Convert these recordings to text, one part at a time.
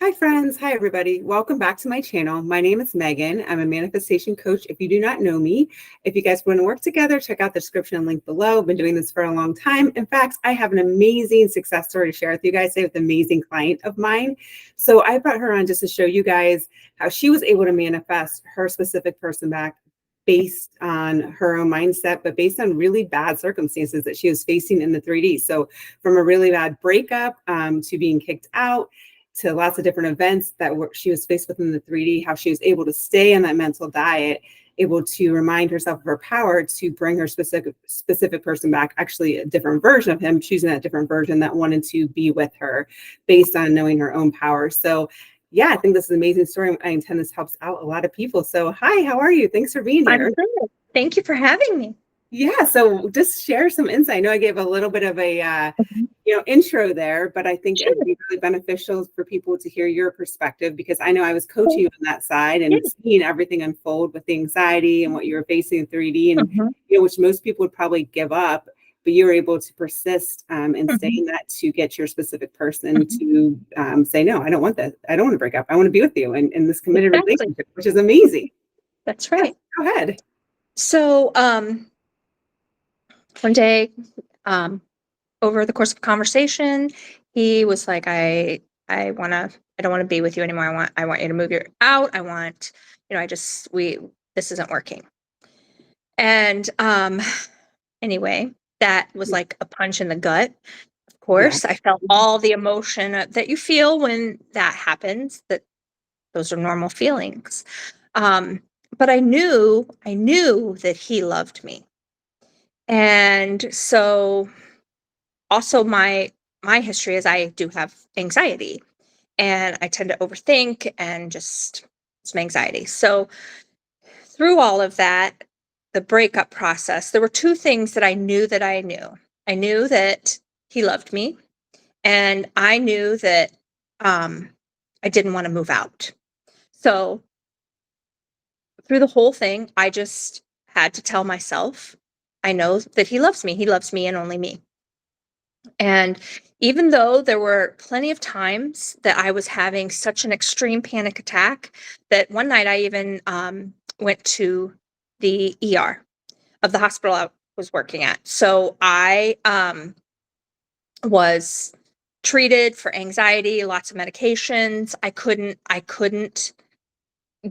Hi friends, hi everybody. Welcome back to my channel. My name is Megan. I'm a manifestation coach. If you do not know me, if you guys want to work together, check out the description and link below. I've been doing this for a long time. In fact, I have an amazing success story to share with you guys today with an amazing client of mine. So I brought her on just to show you guys how she was able to manifest her specific person back based on her own mindset, but based on really bad circumstances that she was facing in the 3D. So from a really bad breakup to being kicked out, to lots of different events that she was faced with in the 3D, how she was able to stay on that mental diet, able to remind herself of her power to bring her specific person back, actually a different version of him, choosing that different version that wanted to be with her based on knowing her own power. So yeah, I think this is an amazing story. I intend this helps out a lot of people. So hi, how are you? Thanks for being here. I'm good. Thank you for having me. Yeah, so just share some insight. I know I gave a little bit of a intro there, but I think Sure. it'd be really beneficial for people to hear your perspective because I know I was coaching Cool. you on that side Yeah. and seeing everything unfold with the anxiety and what you were facing in 3D and Mhm. which most people would probably give up, but you were able to persist and stay Mhm. in that to get your specific person Mhm. to say, no, I don't want that. I don't want to break up. I want to be with you in this committed Exactly. relationship, which is amazing. That's Yes, right. go ahead. So, one day, um, over the course of conversation, he was like, I don't want to be with you anymore. I want you to move your out. I want, this isn't working." And, anyway, that was like a punch in the gut. Of Yeah. course, I felt all the emotion that you feel when that happens, that those are normal feelings. Um, but I knew that he loved me. And so also my history is I do have anxiety and I tend to overthink and just some anxiety. So through all of that, the breakup process, there were two things that I knew that I knew. I knew that he loved me, and I knew that um, I didn't want to move out. So through the whole thing, I just had to tell myself, I know that he loves me. He loves me and only me. And even though there were plenty of times that I was having such an extreme panic attack that one night I even went to the ER of the hospital I was working at. So I was treated for anxiety, lots of medications. I couldn't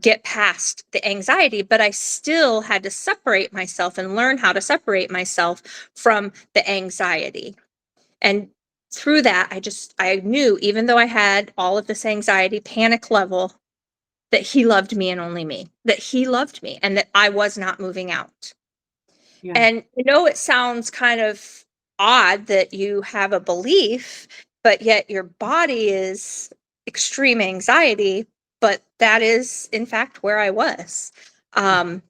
get past the anxiety, but I still had to separate myself and learn how to separate myself from the anxiety. And through that, I knew, even though I had all of this anxiety, panic level, that he loved me and only me, that he loved me and that I was not moving out. Yeah. And it sounds kind of odd that you have a belief, but yet your body is extreme anxiety. But that is, in fact, where I was. Um,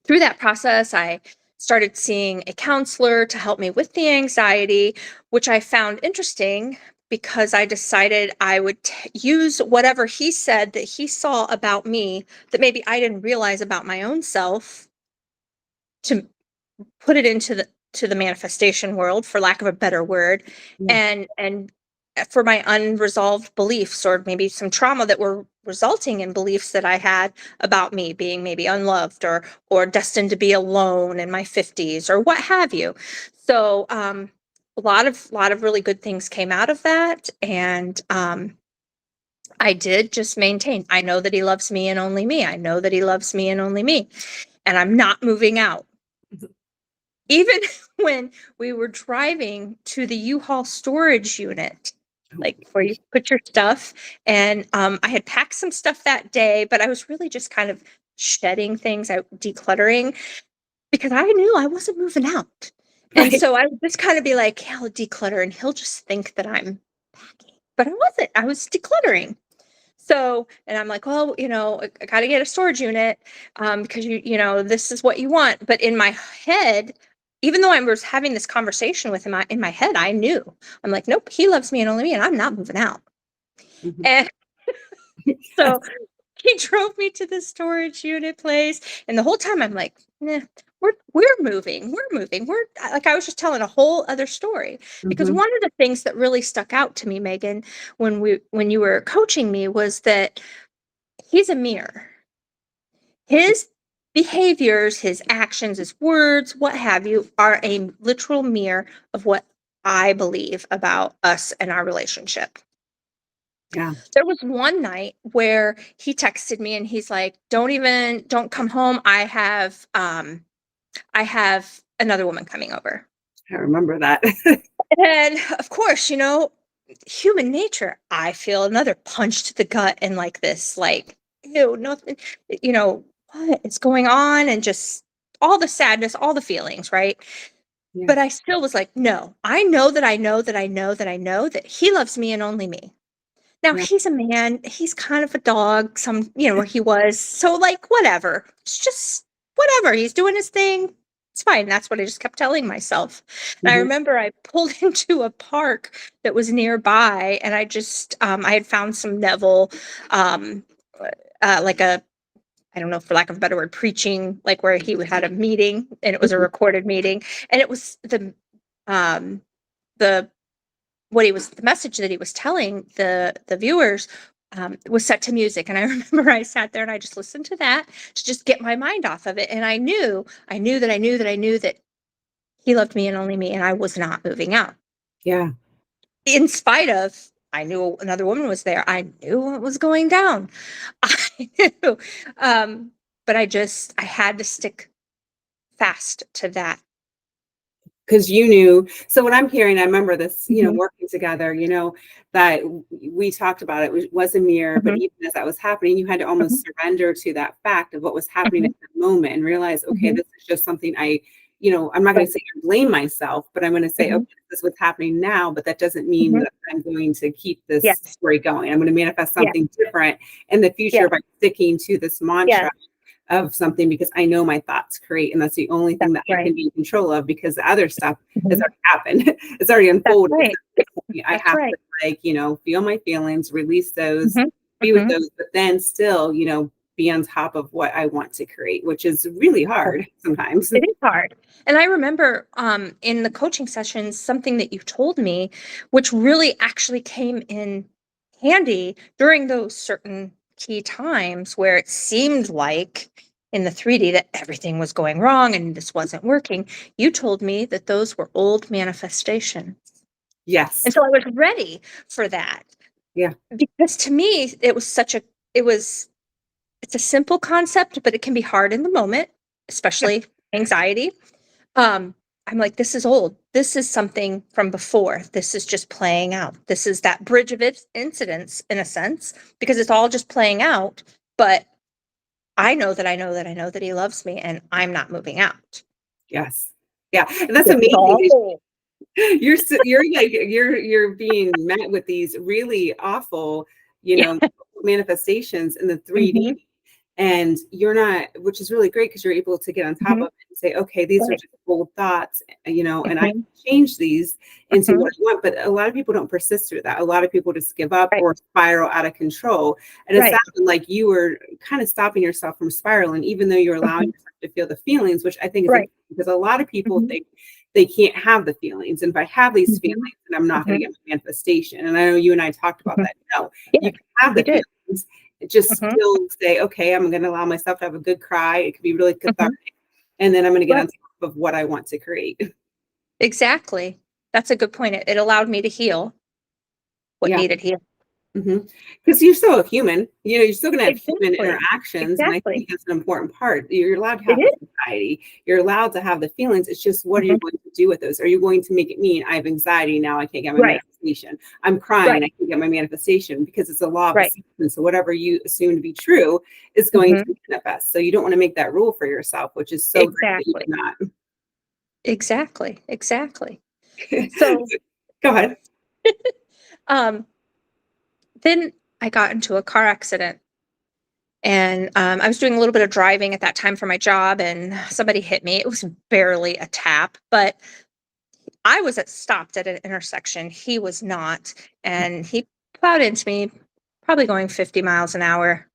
Through that process, I started seeing a counselor to help me with the anxiety, which I found interesting because I decided I would use whatever he said that he saw about me that maybe I didn't realize about my own self to put it into the manifestation world, for lack of a better word, Yeah. and for my unresolved beliefs, or maybe some trauma that were resulting in beliefs that I had about me being maybe unloved or destined to be alone in my 50s or what have you. So a lot of really good things came out of that, and I did just maintain. I know that he loves me and only me. I know that he loves me and only me, and I'm not moving out. Even when we were driving to the U-Haul storage unit, like where you put your stuff, and I had packed some stuff that day, but I was really just kind of shedding things out, decluttering, because I knew I wasn't moving out. And Right. so I would just kind of be like, "Yeah, I'll declutter," and he'll just think that I'm packing. But I wasn't. I was decluttering. So, and I'm like, "Well, I got to get a storage unit because this is what you want." But in my head, even though I was having this conversation with him, in my head, I knew. I'm like, "Nope, he loves me and only me, and I'm not moving out." Mhm. And Yes. so he drove me to the storage unit place, and the whole time I'm like, "Nah, we're moving. We're moving. We're like, I was just telling a whole other story because Hmm. one of the things that really stuck out to me, Megan, when you were coaching me was that he's a mirror. His behaviors, his actions, his words, what have you, are a literal mirror of what I believe about us and our relationship. Yeah. There was one night where he texted me and he's like, don't come home. I have another woman coming over. I remember that. And of course, human nature, I feel another punch to the gut and like this, like, ew, nothing, what is going on? And just all the sadness, all the feelings, right? Yeah. But I still was like, no, I know that I know that I know that I know that he loves me and only me. Now Yeah. he's a man, he's kind of a dog, where he was. So like whatever. It's just whatever. He's doing his thing. It's fine. That's what I just kept telling myself. And I Hmm. remember I pulled into a park that was nearby and I had found some Neville like a I don't know, for lack of a better word, preaching, like where he had a meeting and it was a recorded meeting. And it was um the the message that he was telling the viewers was set to music. And I remember I sat there and I just listened to that to just get my mind off of it. And I knew that he loved me and only me, and I was not moving out. Yeah. In spite of, I knew another woman was there. I knew what was going down. I knew. Um, but I had to stick fast to that. Because you knew. So what I'm hearing, I remember this, Mhm, working together, that we talked about it was a mirror, but mhm, even as that was happening, you had to mhm, almost surrender to that fact of what was happening mhm, at that moment and realize, okay, mhm. this is just something I'm not going Right. to say I blame myself, but I'm going to say, Mhm, okay, this is what's happening now, but that doesn't mean mhm. that I'm going to keep this Yes. story going. I'm going to manifest Yes. something different in the future Yes. by sticking to this mantra Yes. of something because I know my thoughts create, and that's the only thing That's that I right. can be in control of because the other stuff has Mhm. already happened. It's already That's unfolded. So right. at this point, I That's have right. to feel my feelings, release those, Mhm, be with mhm. those, but then still, be on top of what I want to create, which is really hard sometimes. It is hard. And I remember in the coaching sessions, something that you told me, which really actually came in handy during those certain key times where it seemed like in the 3D that everything was going wrong and this wasn't working. You told me that those were old manifestations. Yes. And so I was ready for that Yeah. because to me, it was it's a simple concept, but it can be hard in the moment, Yeah. especially anxiety. Um, I'm like, this is old. This is something from before. This is just playing out. This is that bridge of incidents in a sense, because it's all just playing out. But I know that I know that I know that he loves me and I'm not moving out. Yes. Yeah. And that's This is amazing. all. You're being met with these really awful, Yeah. manifestations in the Hmm. 3D, and you're not, which is really great because you're able to get on top Hmm. of it and say, okay, these are Right. just old thoughts, and I Hmm. can change these into Hmm. what I want. But a lot of people don't persist through that. A lot of people just give up Right. or spiral out of control. And it Right. sounded like you were kind of stopping yourself from spiraling, even though you're allowing Hmm. yourself to feel the feelings, which I think is Right. important because a lot of people Hmm. think they can't have the feelings. And if I have these feelings, Hmm. then I'm not going Hmm. to get my manifestation. And I know you and I talked about Hmm. that. No, you Yes, can have we the did. feelings, just Hmm. still say, okay, I'm going to allow myself to have a good cry. It could be really Hmm. cathartic. And then I'm going to get on Right. top of what I want to create. Exactly. That's a good point. It allowed me to heal what Yeah. needed healing. Because you're still a human, you're still going to have human Exactly. interactions. And I Exactly. think that's an important part. You're allowed to It have the is. anxiety. You're allowed to have the feelings. It's just, what are you Mhm. going to do with those? Are you going to make it mean I have anxiety now? I can't get my Right. manifestation. I'm crying. Right. I can't get my manifestation because it's a law of Right. acceptance. So whatever you assume to be true is going Mhm. to manifest. So you don't want to make that rule for yourself, which is so great that you Exactly. do not. Exactly. Exactly. So, Go ahead. um, then I got into a car accident and I was doing a little bit of driving at that time for my job and somebody hit me. It was barely a tap, but I was stopped at an intersection. He was not. And he plowed into me, probably going 50 miles an hour.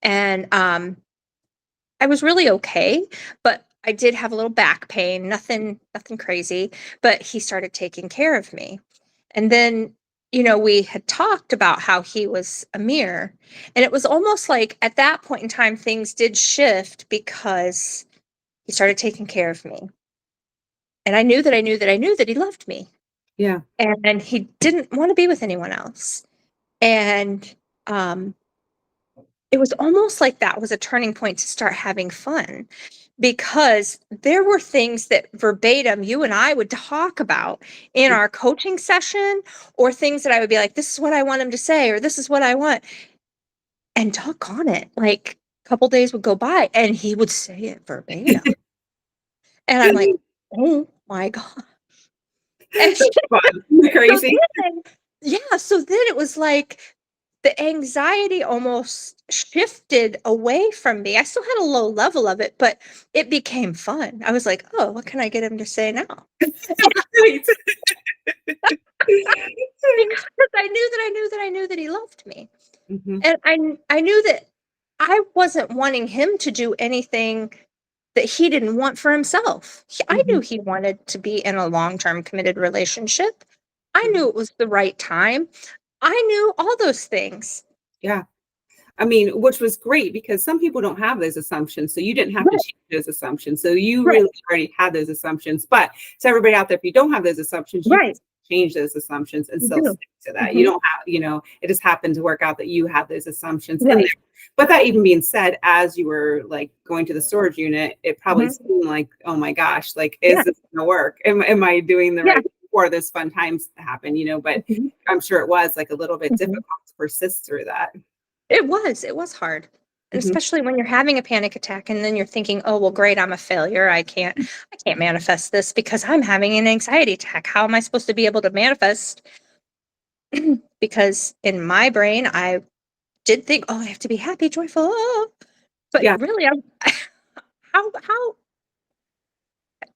And I was really okay, but I did have a little back pain, nothing crazy, but he started taking care of me. And then, we had talked about how he was a mirror. And it was almost like at that point in time, things did shift because he started taking care of me. And I knew that I knew that I knew that he loved me. Yeah. And he didn't want to be with anyone else. And it was almost like that was a turning point to start having fun, because there were things that verbatim you and I would talk about in our coaching session, or things that I would be like, this is what I want him to say, or this is what I want. And talk on it. Like a couple days would go by and he would say it verbatim. And I'm like, oh my God. And That's fun. so Crazy. then, so then it was like the anxiety almost shifted away from me. I still had a low level of it, but it became fun. I was like, oh, what can I get him to say now? Right. Because I knew that I knew that I knew that he loved me. Mhm. And I knew that I wasn't wanting him to do anything that he didn't want for himself. I knew Mhm. he wanted to be in a long-term committed relationship. I Mhm. knew it was the right time. I knew all those things. Yeah. I mean, which was great because some people don't have those assumptions. So you didn't have to Right, change those assumptions. So you right, really already had those assumptions. But to everybody out there, if you don't have those assumptions, you can right. change those assumptions and You still do. stick to that. You Mhm. don't have, it just happened to work out that you had those assumptions in there. Right. But that even being said, as you were like going to the storage unit, it probably Mhm. seemed like, oh my gosh, like, Yeah, is this gonna work? Am I doing the yeah. right before those fun times happen, but Mhm, I'm sure it was like a little bit mhm. difficult to persist through that. It was hard. And Mhm. especially when you're having a panic attack and then you're thinking, "Oh, well, great, I'm a failure. I can't manifest this because I'm having an anxiety attack. How am I supposed to be able to manifest?" Because in my brain, I did think, "Oh, I have to be happy, joyful." Oh. But Yeah. really, I'm how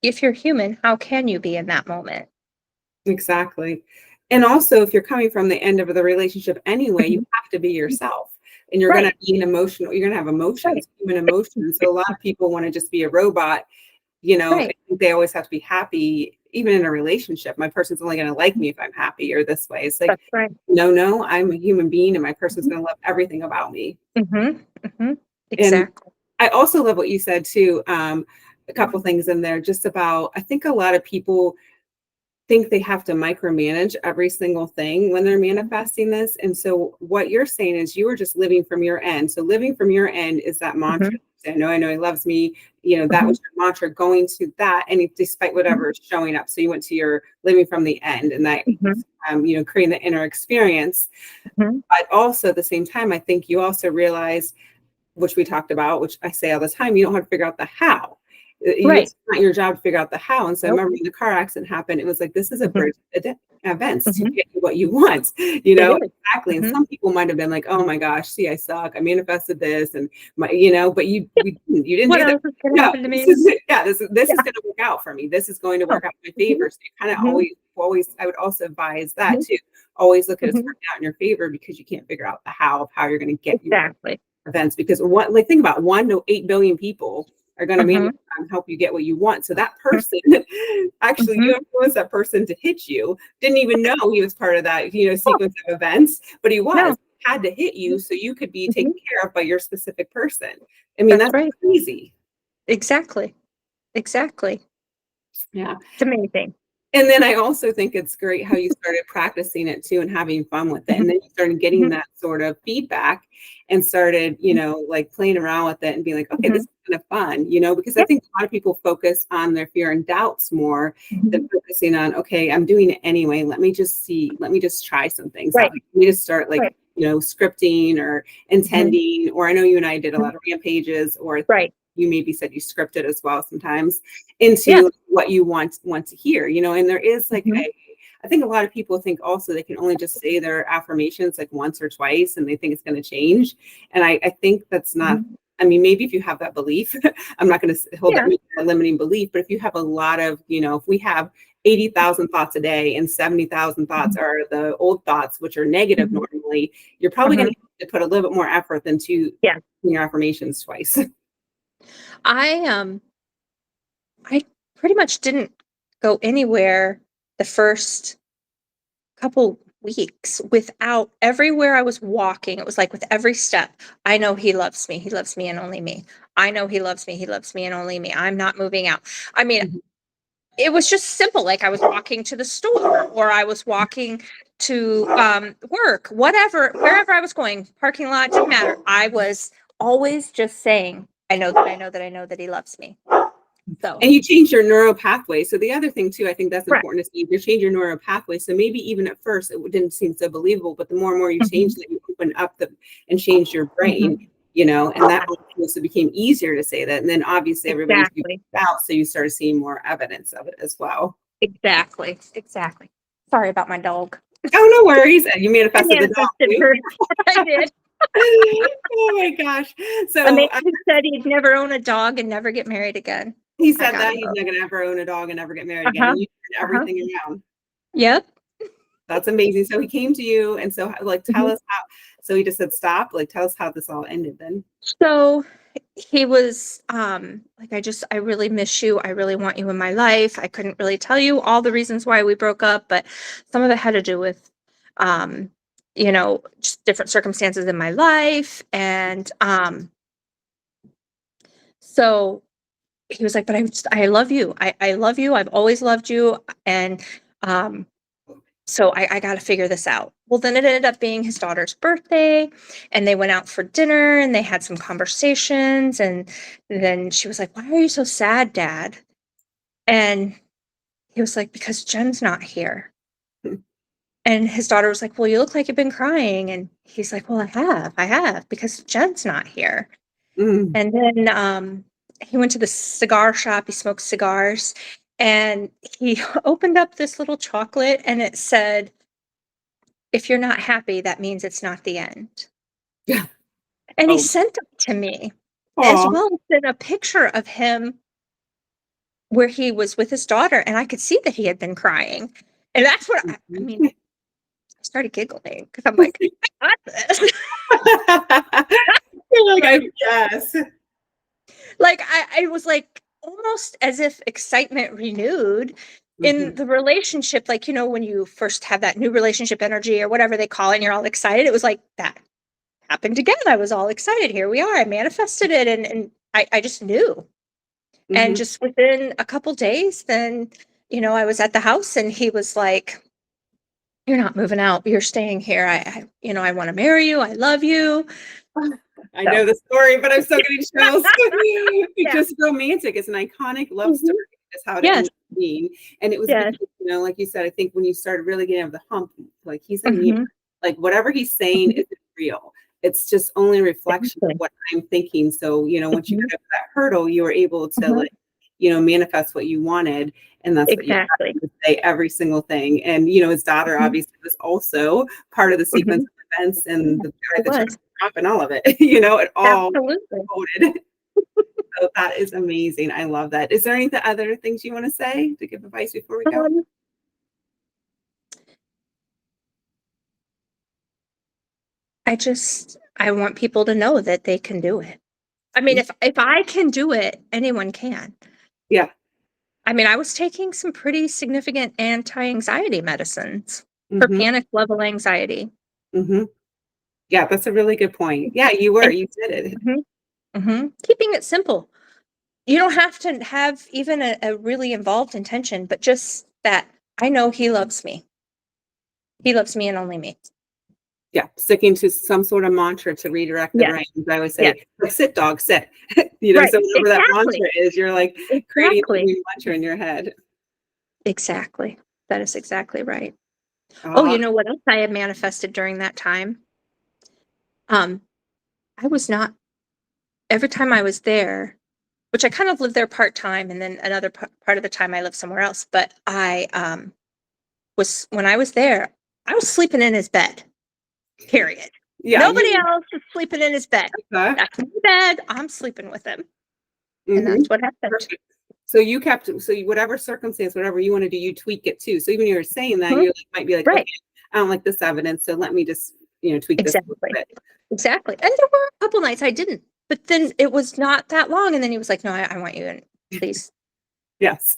if you're human, how can you be in that moment? Exactly. And also, if you're coming from the end of the relationship anyway, you Mhm. have to be yourself. And you're gonna Right, be an emotional, you're gonna have right, emotions, human emotions. So a lot of people want to just be a robot, I right. think they always have to be happy, even in a relationship. My person's only gonna like me if I'm happy or this way. It's like, That's right. no, no, I'm a human being and my person's gonna love everything about me. Mhm, mhm. And Exactly. I also love what you said too. A couple things in there just about I think a lot of people think they have to micromanage every single thing when they're manifesting this. And so what you're saying is you were just living from your end. So living from your end is that mantra. Mhm, I know he loves me. That mhm, was your mantra going to that. And despite mhm, whatever is showing up. So you went to your living from the end and that, mhm, creating the inner experience. mhm. But also at the same time, I think you also realize which we talked about, which I say all the time, you don't have to figure out the how. Right. It's not your job to figure out the how. And so I Nope. remember when the car accident happened, it was like, this is a Mhm, bridge of events to mhm. get you what you want, It is. exactly. And Mhm, some people might have been like, oh my gosh, see, I suck. I manifested this and but you didn't what do that. else is gonna No, happen to this me? is it. Yeah, this is Yeah. going to work out for me. This is going to Oh. work out in my Mhm, favor. So you kind of mhm, always, I would also advise that mhm, too. Always look at it's mhm. working out in your favor because you can't figure out the how of how you're going to get your Exactly. events because think about 1 to 8 billion people are going to Mhm, manifest and help you get what you want. So that mhm, person, actually, mhm. you influenced that person to hit you. Didn't even know he was part of that, Oh, sequence of events, but he no. was had to hit you Mhm, so you could be taken mhm. care of by your specific person. I mean, That's that's right. crazy. Exactly. Exactly. Yeah. It's amazing. And then I also think it's great how you started practicing it too and having fun with it. And Mhm, then you started getting mhm, that sort of feedback and started, mhm, like playing around with it and being like, okay, this mhm. is kind of fun, because I Yeah. think a lot of people focus on their fear and doubts more than Mhm. focusing on, okay, I'm doing it anyway. Let me just try some things out. Right, Let me just start like, right. scripting or Mhm, intending, or I know you and I did a mhm. lot of rampages, or Right. you maybe said you scripted as well sometimes Yeah. into what you want to hear, and there is like Mhm, I think a lot of people think also they can only just say their affirmations like once or twice and they think it's going to change. And I think that's not, mhm. I mean, maybe if you have that belief, I'm not going to hold that Yeah. as a limiting belief, but if you have a lot of, if we have 80,000 thoughts a day and 70,000 thoughts Mhm, are the old thoughts, which are negative mhm, normally, you're probably going mhm. to have to put a little bit more effort than to Yeah. your affirmations twice. I I pretty much didn't go anywhere the first couple weeks without everywhere I was walking. It was like with every step, I know he loves me. He loves me and only me. I know he loves me. He loves me and only me. I'm not moving out. I mean, Mhm. it was just simple. Like I was walking to the store or I was walking to work, whatever, wherever I was going, parking lot, didn't matter. I was always just saying, I know that I know that I know that he loves me. So, And you change your neural pathway. So the other thing too, I think that's correct. important to see. You change your neural pathway. So maybe even at first it didn't seem so believable, but the more and more you change Mhm, that, you open up and change your brain, mhm. and that also became easier to say that. And then obviously everybody figured Exactly. it out, so you started seeing more evidence of it as well. Exactly. Exactly. Sorry about my dog. Oh, no worries. You I manifested the dog manifested too. her. I did. Oh my gosh. A man So who said he'd never own a dog and never get married again. he I said got that a he's dog. not gonna ever own a dog and never get married again, Uh-huh. and you turned Uh-huh. everything around. Yep. That's amazing. So he came to you, and so like tell Mhm. us how. So he just said stop. Like tell us how this all ended then. So he was like, I really miss you. I really want you in my life. I couldn't really tell you all the reasons why we broke up, but some of it had to do with um, just different circumstances in my life. And so he was like, but I love you. I love you. I've always loved you. And um, so I got to figure this out. Well, then it ended up being his daughter's birthday, and they went out for dinner and they had some conversations. And then she was like, "Why are you so sad, Dad?" And he was like, "Because Jen's not here." And his daughter was like, "Well, you look like you've been crying." And he's like, "Well, I have, because Jen's not here." Mm, And then he went to the cigar shop. He smoked cigars, and he opened up this little chocolate, and it said, "If you're not happy, that means it's not the end." yeah. And he Oh. sent it to me, as Oh. well as in a picture of him where he was with his daughter, and I could see that he had been crying. And that's what I mean, I started giggling because I'm like, I got this. You're like, I Like, guess. I was like almost as if excitement renewed in Mhm, the relationship. Like, when you first have that new relationship energy or whatever they call it, and you're all excited. It was like that happened again. I was all excited. Here we are. I manifested it, and I just knew. And mhm. just within a couple days, then, I was at the house and he was like, "You're not moving out. You're staying here. I want to marry you. I love you." I know So, the story, but I'm still getting chills. It's yeah. just romantic. It's an iconic love story. Mhm. That's how it Yes. ended up being. And it was Yes. because, like you said, I think when you started really getting over the hump, like he's a mirror. Mhm. Like whatever he's saying Mhm. isn't real. It's just only a reflection of Exactly. what I'm thinking. So, once you Mhm. got over that hurdle, you were able to Mhm. like, manifest what you wanted. And that's what you Exactly. got to say every single thing. And, his daughter Mhm. obviously was also part of the sequence Mhm. of events and Yeah, the guy it that took was. off and all of it, it all Absolutely. coded. So that is amazing. I love that. Is there any other things you want to say to give advice before we go? Um, I want people to know that they can do it. I mean, if I can do it, anyone can. Yeah. I mean, I was taking some pretty significant anti-anxiety medicines for Hmm. panic level anxiety. Hmm. Yeah, that's a really good point. Yeah, you were. And You did it. mhm, keeping it simple. You don't have to have even a really involved intention, but just that I know he loves me. He loves me and only me. Yeah, sticking to some sort of mantra to redirect the Yes, brain. I always yes, say, like, sit, dog, sit. right. So whatever that Exactly. mantra is, you're like creating a Exactly. new mantra in your head. Exactly. That is exactly right. Oh, Uh, you know what else I had manifested during that time? Um, I was not every time I was there, which I kind of lived there part-time, and then another part of the time I lived somewhere else, but I, was when I was there, I was sleeping in his bed, period. yeah, Nobody you. else is sleeping in his bed. That's my bed, I'm sleeping with him, and Hmm. that's what happened. Perfect. So you kept, whatever circumstance, whatever you want to do, you tweak it too. So even you're saying that, Mhm. you like, might be like, Right, okay, I don't like this evidence, so let me just, tweak this a little exactly, bit. exactly, and there were a couple nights I didn't, but then it was not that long, and then he was like, "No, I want you in, please." Yes.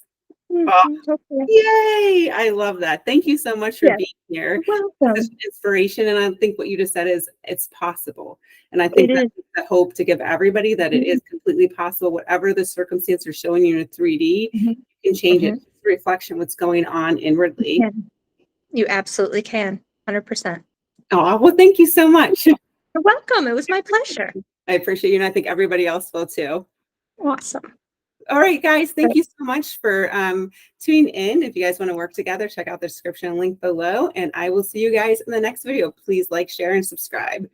Oh, Mhm. Okay. yay! I love that. Thank you so much for Yes. being here. You're Such welcome. inspiration, and I think what you just said is it's possible. And I It think that is. the hope to give everybody that it is Mhm. completely possible, whatever the circumstance are showing you in a 3D, Mhm. you can change it. Mhm. It's a reflection what's going on You inwardly. can. You absolutely can. 100%. Oh, well, thank you so much. You're welcome. It was my pleasure. I appreciate you, and I think everybody else will too. Awesome. All right, guys, thank Great. you so much for tuning in. If you guys want to work together, check out the description link below, and I will see you guys in the next video. Please like, share, and subscribe.